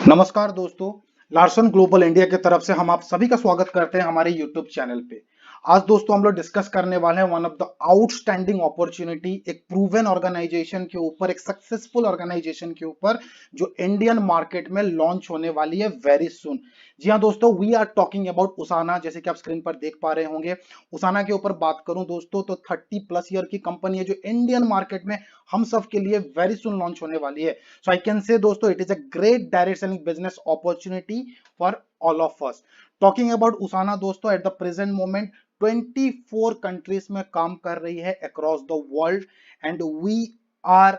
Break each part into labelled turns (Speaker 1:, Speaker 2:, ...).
Speaker 1: नमस्कार दोस्तों, Larsen global India की तरफ से हम आप सभी का स्वागत करते हैं हमारे यूट्यूब चैनल पे। आज दोस्तों हम लोग डिस्कस करने वाले हैं one of the outstanding opportunity, एक प्रूवन ऑर्गेनाइजेशन के ऊपर, एक सक्सेसफुल ऑर्गेनाइजेशन के ऊपर जो इंडियन मार्केट में लॉन्च होने वाली है वेरी सुन। जी हाँ दोस्तों, वी आर टॉकिंग अबाउट उसाना। जैसे कि आप स्क्रीन पर देख पा रहे होंगे, उसाना के ऊपर बात करूं दोस्तों तो 30+ ईयर की कंपनी है जो इंडियन मार्केट में हम सब के लिए वेरी सुन लॉन्च होने वाली है। So I can say दोस्तों it is a great direct selling business opportunity for all of us. Talking about Usana दोस्तों, at the present moment 24 countries में काम कर रही है across the world and we are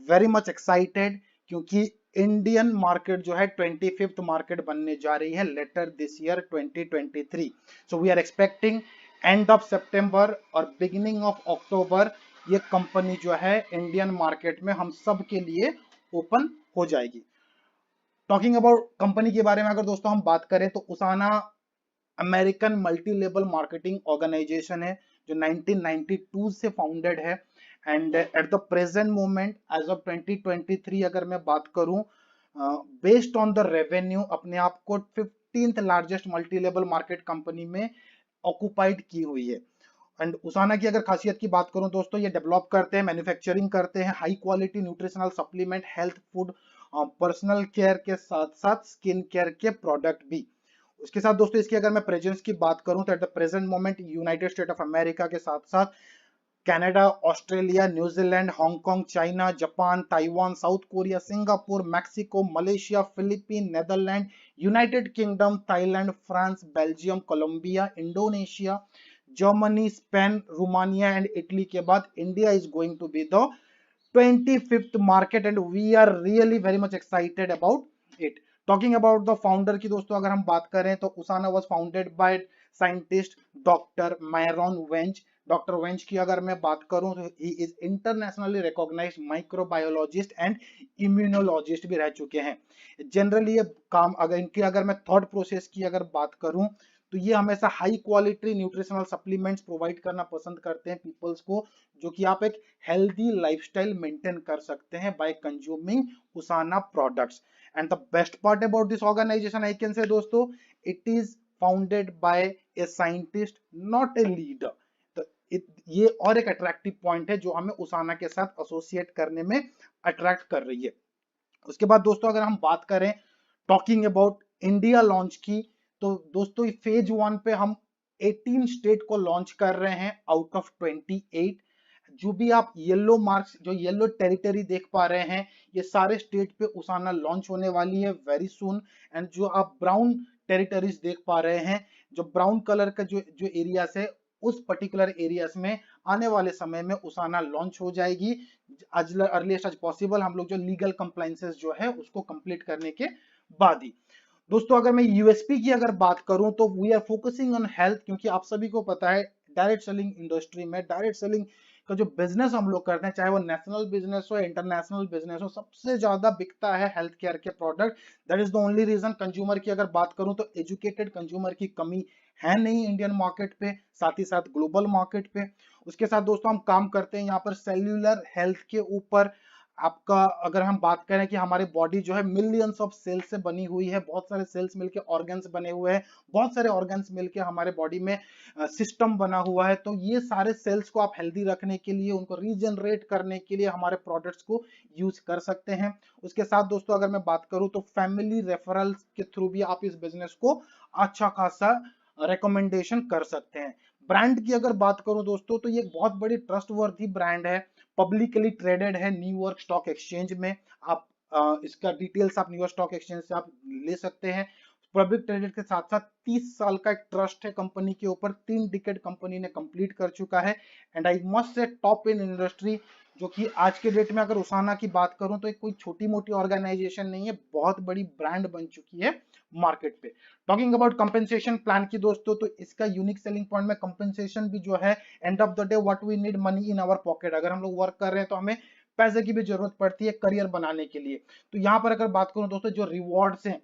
Speaker 1: very much excited क्योंकि Indian market जो है 25th market बनने जा रही है later this year 2023। So we are expecting end of सितंबर और बिगिनिंग ऑफ अक्टूबर ये कंपनी जो है इंडियन मार्केट में हम सब के लिए ओपन हो जाएगी। टॉकिंग अबाउट कंपनी के बारे में अगर दोस्तों हम बात करें तो USANA American multi level marketing organization है जो 1992 से फाउंडेड है and at the present moment as of 2023 अगर मैं बात करूं, बेस्ड ऑन द रेवेन्यू अपने आप को 15th largest multi level market company में ऑक्युपाइड की हुई है। एंड उसाना की अगर खासियत की बात करूं दोस्तों, ये डेवलप करते हैं, मैन्युफैक्चरिंग करते हैं high quality nutritional supplement, health food, personal care के साथ साथ स्किन केयर के प्रोडक्ट भी। उसके साथ दोस्तों इसकी अगर मैं प्रेजेंस की बात करूं तो at the present moment United State of America के साथ साथ Canada, Australia, New Zealand, Hong Kong, China, Japan, Taiwan, South Korea, Singapore, Mexico, Malaysia, Philippine, Netherland, United Kingdom, Thailand, France, Belgium, Colombia, Indonesia, Germany, Spain, Romania and Italy के बाद India is going to be the 25th market and we are really very much excited about it. Talking about the founder की दोस्तों अगर हम बात करें तो USANA was founded by scientist doctor Myron Wentz. Doctor Wentz की अगर मैं बात करूं तो he is internationally recognized microbiologist and immunologist भी रह चुके हैं। जनरली ये काम अगर इनकी अगर मैं थॉट प्रोसेस की अगर बात करूं तो ये हमेशा high quality nutritional supplements provide करना पसंद करते हैं पीपल्स को, जो कि आप एक हेल्दी लाइफस्टाइल मेंटेन कर सकते हैं by consuming USANA products. And the best part about this organization I can say दोस्तों, it is founded by a scientist not a leader. तो ये और एक अट्रैक्टिव पॉइंट है जो हमें उसाना के साथ एसोसिएट करने में अट्रैक्ट कर रही है। उसके बाद दोस्तों अगर हम बात करें टॉकिंग अबाउट इंडिया लॉन्च की तो दोस्तों फेज 1 पे हम 18 स्टेट को लॉन्च कर रहे हैं आउट ऑफ 28। जो भी आप येलो मार्क्स, जो येलो टेरिटरी देख पा रहे हैं, ये सारे स्टेट पे उसाना लॉन्च होने वाली है वेरी सुन। एंड जो आप ब्राउन टेरिटरीज देख पा रहे हैं, जो ब्राउन कलर का जो जो एरियाज है, उस पर्टिकुलर एरियाज में आने वाले समय में उसाना लॉन्च हो जाएगी आज अर्लीस्ट एज पॉसिबल, हम लोग जो लीगल कंप्लायंसेस जो है उसको कंप्लीट करने के बाद ही। दोस्तों अगर मैं यूएसपी की अगर बात करूं तो we are focusing on health, क्योंकि आप सभी को पता है डायरेक्ट सेलिंग इंडस्ट्री में डायरेक्ट सेलिंग का जो बिजनेस हम लोग करते हैं, चाहे वो नेशनल बिजनेस हो इंटरनेशनल बिजनेस हो, सबसे ज्यादा बिकता है हेल्थ केयर के product. That is the only reason. Consumer की अगर बात करूं तो एजुकेटेड कंज्यूमर की कमी है नहीं इंडियन मार्केट पे, साथ ही साथ ग्लोबल मार्केट पे। उसके साथ दोस्तों हम काम करते हैं यहाँ पर सेल्यूलर हेल्थ के ऊपर। आपका अगर हम बात करें कि हमारी बॉडी जो है मिलियंस ऑफ सेल्स से बनी हुई है, बहुत सारे सेल्स मिलके ऑर्गन्स बने हुए हैं, बहुत सारे ऑर्गन्स मिलके हमारे बॉडी में सिस्टम बना हुआ है। तो ये सारे सेल्स को आप हेल्दी रखने के लिए, उनको रीजनरेट करने के लिए हमारे प्रोडक्ट्स को यूज कर सकते हैं। उसके साथ दोस्तों अगर मैं बात करूं तो फैमिली रेफरल्स के थ्रू भी आप इस बिजनेस को अच्छा खासा रिकमेंडेशन कर सकते हैं। ब्रांड की अगर बात करूं दोस्तों तो ये एक बहुत बड़ी ट्रस्ट वर्थी ब्रांड है, पब्लिकली ट्रेडेड है न्यूयॉर्क स्टॉक एक्सचेंज में। आप इसका डिटेल्स आप न्यूयॉर्क स्टॉक एक्सचेंज से आप ले सकते हैं। पब्लिक ट्रेडेड के साथ साथ 30 साल का एक ट्रस्ट है कंपनी के ऊपर, 3 डिकेड कंपनी ने कंप्लीट कर चुका है। And I must say top in industry, जो कि आज के डेट में अगर उसाना की बात करूं तो एक कोई छोटी मोटी ऑर्गेनाइजेशन नहीं है, बहुत बड़ी ब्रांड बन चुकी है मार्केट पे। टॉकिंग अबाउट कंपेंसेशन प्लान की दोस्तों, तो इसका यूनिक सेलिंग पॉइंट में कंपेंसेशन भी जो है, end of the day what we need money in our pocket. अगर हम लोग वर्क कर रहे हैं तो हमें पैसे की भी जरूरत पड़ती है करियर बनाने के लिए। तो यहाँ पर अगर बात करूं दोस्तों, जो रिवॉर्ड्स हैं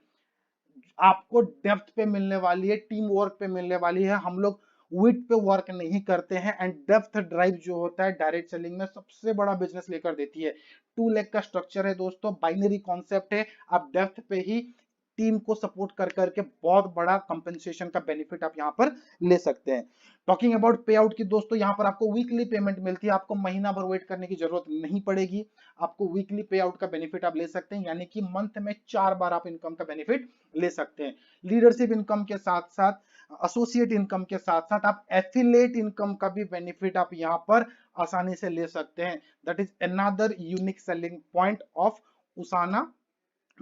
Speaker 1: आपको डेप्थ पे मिलने वाली है, टीम वर्क पे मिलने वाली है। हम लोग विट पे वर्क नहीं करते हैं। एंड डेप्थ ड्राइव जो होता है डायरेक्ट सेलिंग में सबसे बड़ा बिजनेस लेकर देती है। 2 लेग का स्ट्रक्चर है दोस्तों, बाइनरी कॉन्सेप्ट है, आप डेप्थ पे ही टीम को सपोर्ट कर करके बहुत बड़ा कंपेंसेशन का बेनिफिट आप यहाँ पर ले सकते हैं। टॉकिंग अबाउट पे आउट की दोस्तों, यहाँ पर आपको वीकली पेमेंट मिलती है, आपको महीना भर वेट करने की जरूरत नहीं पड़ेगी, आपको वीकली पे आउट का बेनिफिट आप ले सकते हैं, यानी कि मंथ में 4 बार आप इनकम का बेनिफिट ले सकते हैं। लीडरशिप इनकम के साथ साथ, एसोसिएट इनकम के साथ साथ आप एफिलिएट इनकम का भी बेनिफिट आप यहाँ पर आसानी से ले सकते हैं। That is another unique selling point of USANA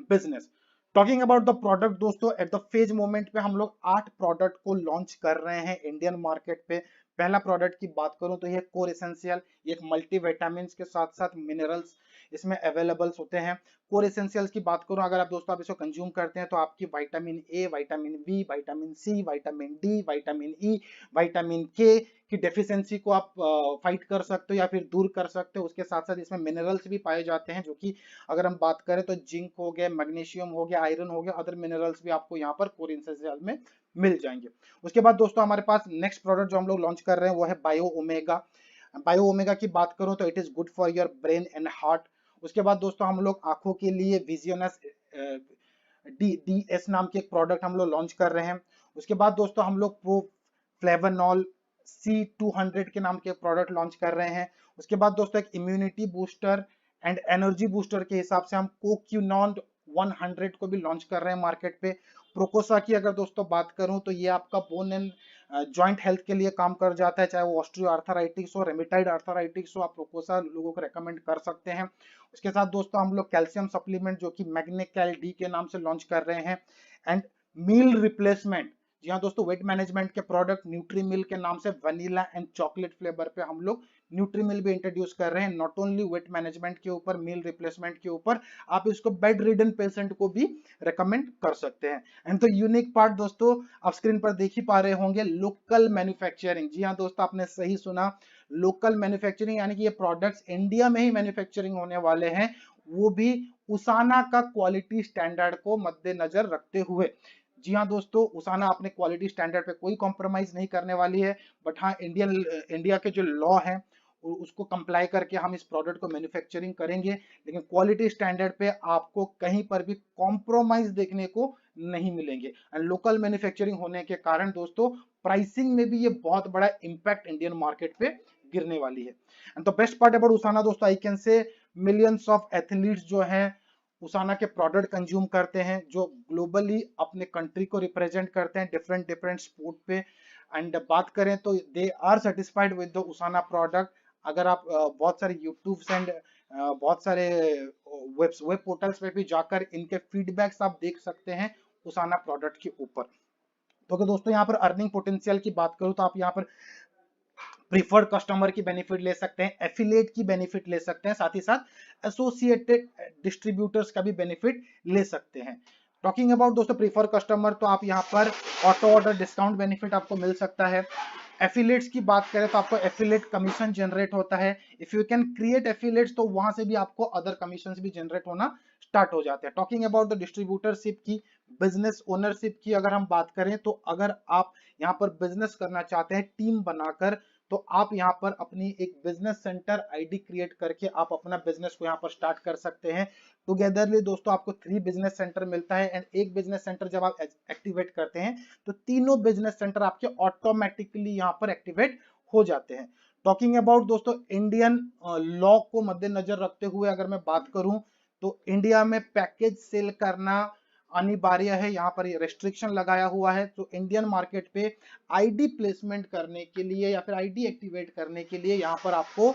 Speaker 1: business. Talking about the product दोस्तों, एट द फेज मोमेंट पे हम लोग 8 प्रोडक्ट को लॉन्च कर रहे हैं इंडियन मार्केट पे। पहला प्रोडक्ट की बात करूं तो ये कोर एसेंशियल, ये एक मल्टीविटामिन के साथ साथ मिनरल्स इसमें अवेलेबल्स होते हैं। कोर एसेंशियल्स की बात करूं, अगर आप दोस्तों आप इसको कंज्यूम करते हैं तो आपकी vitamin A, vitamin B, vitamin C, vitamin D, vitamin E, vitamin K की डेफिशिएंसी को आप फाइट कर सकते हो या फिर दूर कर सकते हो। उसके साथ साथ इसमें मिनरल्स भी पाए जाते हैं, जो कि अगर हम बात करें तो जिंक हो गया, मैग्नीशियम हो गया, आयरन हो गया, अदर मिनरल्स भी आपको यहाँ पर कोर एसेंशियल में मिल जाएंगे। उसके बाद दोस्तों हमारे पास नेक्स्ट प्रोडक्ट जो हम लोग लॉन्च कर रहे हैं वो है बायो ओमेगा। बायो ओमेगा की बात करूं तो it is good for your brain and heart. उसके बाद दोस्तों हम लोग आंखों के लिए विजियनस DDS नाम के एक प्रोडक्ट हम लोग लॉन्च कर रहे हैं। उसके बाद दोस्तों हम लोग प्रो फ्लेवनॉल C200 के नाम के प्रोडक्ट लॉन्च कर रहे हैं। उसके बाद दोस्तों एक immunity booster and energy booster के हिसाब से हम कोक्यूनॉन 100 को भी लॉन्च कर रहे हैं मार्केट पे। प्रोकोसा की अगर दोस्तों बात करूं तो ये आपका बोन एंड जॉइंट हेल्थ के लिए काम कर जाता है, चाहे वो ऑस्ट्रियो आर्थराइटिस हो, रेमिटाइड आर्थराइटिस हो, आप प्रोकोसा लोगों को रेकमेंड कर सकते हैं। उसके साथ दोस्तों हम लोग कैल्शियम सप्लीमेंट जो कि मैग्नेकैल डी के नाम से लॉन्च कर रहे हैं। एंड मील रिप्लेसमेंट, जी हाँ दोस्तों, वेट मैनेजमेंट के प्रोडक्ट न्यूट्री मिल के नाम से वनीला एंड चॉकलेट फ्लेवर पे हम लोग न्यूट्री मिल भी इंट्रोड्यूस कर रहे हैं। नॉट ओनली वेट मैनेजमेंट के ऊपर, मील रिप्लेसमेंट के ऊपर, आप इसको बेड रिडन पेशेंट को भी रेकमेंड कर सकते हैं। एंड तो यूनिक पार्ट दोस्तों आप स्क्रीन पर देख ही पा रहे होंगे, लोकल मैन्युफैक्चरिंग। जी हाँ दोस्तों, आपने सही सुना, लोकल मैन्युफैक्चरिंग, यानी कि ये प्रोडक्ट्स इंडिया में ही मैन्युफैक्चरिंग होने वाले हैं, वो भी उसाना का क्वालिटी स्टैंडर्ड को मद्देनजर रखते हुए। जी हाँ दोस्तों, उसाना अपने क्वालिटी स्टैंडर्ड पे कोई कॉम्प्रोमाइज नहीं करने वाली है, बट हाँ इंडिया के जो लॉ है उसको कंप्लाई करके हम इस प्रोडक्ट को मैन्युफैक्चरिंग करेंगे, लेकिन क्वालिटी स्टैंडर्ड पे आपको कहीं पर भी कॉम्प्रोमाइज देखने को नहीं मिलेंगे। एंड लोकल मैन्युफैक्चरिंग होने के कारण दोस्तों प्राइसिंग में भी ये बहुत बड़ा इंपैक्ट इंडियन मार्केट पे गिरने वाली है। And the best part about USANA दोस्तों, I can say millions of athletes जो हैं उसाना के प्रोडक्ट कंज्यूम करते हैं, जो ग्लोबली अपने कंट्री को रिप्रेजेंट करते हैं डिफरेंट डिफरेंट स्पोर्ट पे। एंड बात करें तो they are satisfied with the USANA product. अगर आप बहुत सारे यूट्यूब एंड बहुत सारे वेब पोर्टल्स पे भी जाकर इनके फीडबैक्स आप देख सकते हैं उसाना प्रोडक्ट के ऊपर। तो अगर दोस्तों यहाँ पर अर्निंग पोटेंशियल की बात करूं तो आप यहाँ पर प्रीफर्ड कस्टमर की बेनिफिट ले सकते हैं, एफिलिएट की बेनिफिट ले सकते हैं, साथ ही साथ एसोसिएटेड डिस्ट्रीब्यूटर्स का भी बेनिफिट ले सकते हैं। टॉकिंग अबाउट दोस्तों प्रीफर कस्टमर, तो आप यहाँ पर ऑटो ऑर्डर डिस्काउंट बेनिफिट आपको मिल सकता है। एफिलिएट्स की बात करें तो आपको एफिलिएट कमीशन जनरेट होता है। If you can create affiliates तो वहां से भी आपको अदर कमीशंस भी जनरेट होना स्टार्ट हो जाते हैं। टॉकिंग अबाउट द डिस्ट्रीब्यूटरशिप की, बिजनेस ओनरशिप की अगर हम बात करें तो अगर आप यहाँ पर बिजनेस करना चाहते हैं टीम बनाकर, तो आप यहाँ पर अपनी एक बिजनेस सेंटर आईडी क्रिएट करके आप अपना बिजनेस को यहाँ पर स्टार्ट कर सकते हैं। टुगेदरली दोस्तों आपको 3 बिजनेस सेंटर मिलता है, एंड एक बिजनेस सेंटर जब आप एक्टिवेट करते हैं तो तीनों बिजनेस सेंटर आपके ऑटोमेटिकली यहाँ पर एक्टिवेट हो जाते हैं। टॉकिंग अबाउट दोस्तों इंडियन लॉ को मद्देनजर रखते हुए अगर मैं बात करूं तो इंडिया में पैकेज सेल करना अनिवार्य है, यहाँ पर ये रेस्ट्रिक्शन लगाया हुआ है। तो इंडियन मार्केट पे आईडी प्लेसमेंट करने के लिए या फिर आईडी एक्टिवेट करने के लिए यहाँ पर आपको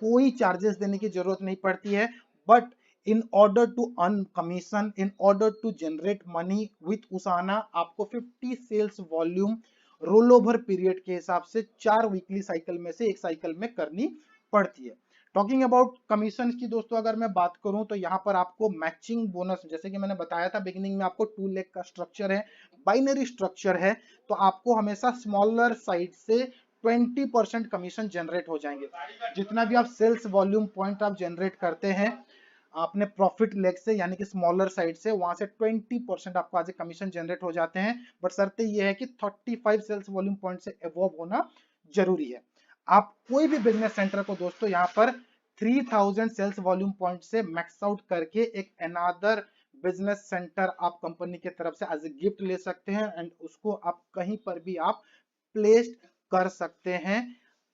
Speaker 1: कोई चार्जेस देने की जरूरत नहीं पड़ती है। But in order to earn commission, in order to generate money with USANA, आपको 50 sales volume roll over period के हिसाब से 4 वीकली साइकिल में से एक साइकिल में करनी पड़ती है। टॉकिंग अबाउट कमीशन की दोस्तों अगर मैं बात करूं तो यहाँ पर आपको मैचिंग बोनस, जैसे कि मैंने बताया था बिगिनिंग में, आपको 2 लेग का स्ट्रक्चर है, बाइनरी स्ट्रक्चर है, तो आपको हमेशा स्मॉलर साइड से 20% कमीशन जनरेट हो जाएंगे। जितना भी आप सेल्स वॉल्यूम पॉइंट आप जनरेट करते हैं अपने प्रॉफिट लेग से, यानी कि स्मॉलर साइड से, वहां से 20% आपको आज कमीशन जनरेट हो जाते हैं। बट शर्त यह है कि 35 सेल्स वॉल्यूम पॉइंट से एबव होना जरूरी है। आप कोई भी बिजनेस सेंटर को दोस्तों यहाँ पर 3000 सेल्स वॉल्यूम पॉइंट से मैक्स आउट करके एक अनदर बिजनेस सेंटर आप कंपनी की तरफ से एज ए गिफ्ट ले सकते हैं एंड उसको आप कहीं पर भी आप प्लेस कर सकते हैं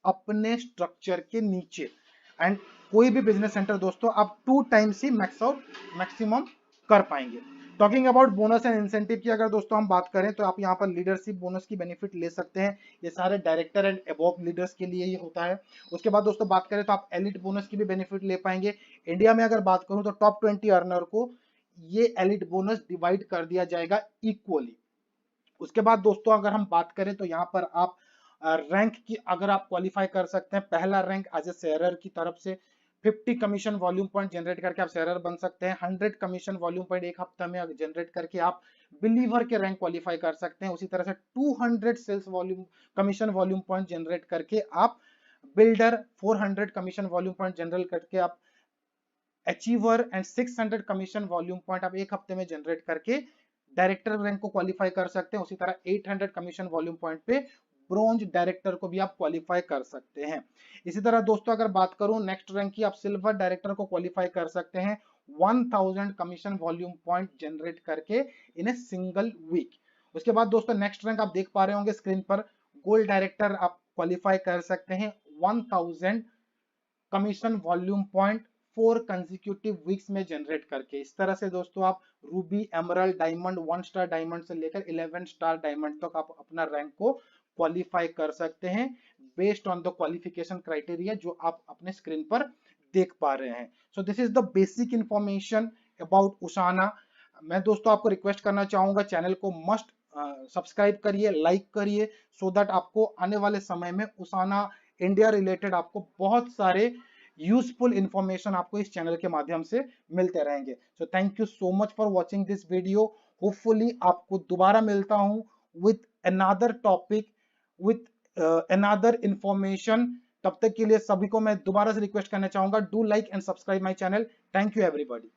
Speaker 1: अपने स्ट्रक्चर के नीचे। एंड कोई भी बिजनेस सेंटर दोस्तों आप 2 टाइम्स ही मैक्सिमम कर पाएंगे। Talking about bonus and incentive की अगर दोस्तों हम बात करें तो आप यहाँ पर लीडरशिप बोनस की बेनिफिट ले सकते हैं। ये सारे डायरेक्टर एंड अबव लीडर्स के लिए ये होता है। उसके बाद दोस्तों बात करें तो आप एलिट बोनस की भी बेनिफिट ले पाएंगे। इंडिया में अगर बात करूं तो टॉप 20 अर्नर को ये एलिट बोनस डिवाइड कर दिया जाएगा इक्वली। उसके बाद दोस्तों अगर हम बात करें तो यहाँ पर आप रैंक की अगर आप क्वालिफाई कर सकते हैं, पहला रैंक एज ए शेयरर की तरफ से 50 कमीशन वॉल्यूम पॉइंट जनरेट करके आप शेयरर बन सकते हैं। 100 कमीशन वॉल्यूम पॉइंट एक हफ्ते में जनरेट करके आप बिलीवर के रैंक क्वालिफाई कर सकते हैं। उसी तरह से 200 sales volume commission volume point generate करके आप builder, 400 commission volume point generate करके आप achiever and 600 commission volume point आप एक हफ्ते में जनरेट करके डायरेक्टर रैंक को क्वालिफाई कर सकते हैं। उसी तरह 800 कमीशन वॉल्यूम पॉइंट पे ब्रोंज डायरेक्टर को भी आप क्वालिफाई कर सकते हैं। इसी तरह दोस्तों अगर बात करूं नेक्स्ट रैंक की, आप सिल्वर डायरेक्टर को क्वालिफाई कर सकते हैं 1000 कमीशन वॉल्यूम पॉइंट जनरेट करके इन ए सिंगल वीक। उसके बाद दोस्तों नेक्स्ट रैंक आप देख पा रहे होंगे स्क्रीन पर, गोल्ड डायरेक्टर आप क्वालिफाई कर सकते हैं 1000 commission volume point 4 consecutive weeks में जनरेट करके। इस तरह से दोस्तों आप Ruby, emerald, diamond, 1 star diamond से लेकर 11 स्टार डायमंड तक आप अपना रैंक को क्वालिफाई कर सकते हैं based on the qualification criteria जो आप अपने स्क्रीन पर देख पा रहे हैं। So this is the basic information about USANA. मैं दोस्तों आपको रिक्वेस्ट करना चाहूंगा चैनल को मस्ट सब्सक्राइब करिए, लाइक करिए, सो दैट आपको आने वाले समय में उसाना इंडिया रिलेटेड आपको बहुत सारे यूजफुल इंफॉर्मेशन आपको इस चैनल के माध्यम से मिलते रहेंगे। So thank you so much for watching this video. Hopefully आपको दोबारा मिलता हूं with another topic, with another information. तब तक के लिए सभी को मैं दोबारा से रिक्वेस्ट करना चाहूंगा, do like and subscribe my channel. Thank you everybody.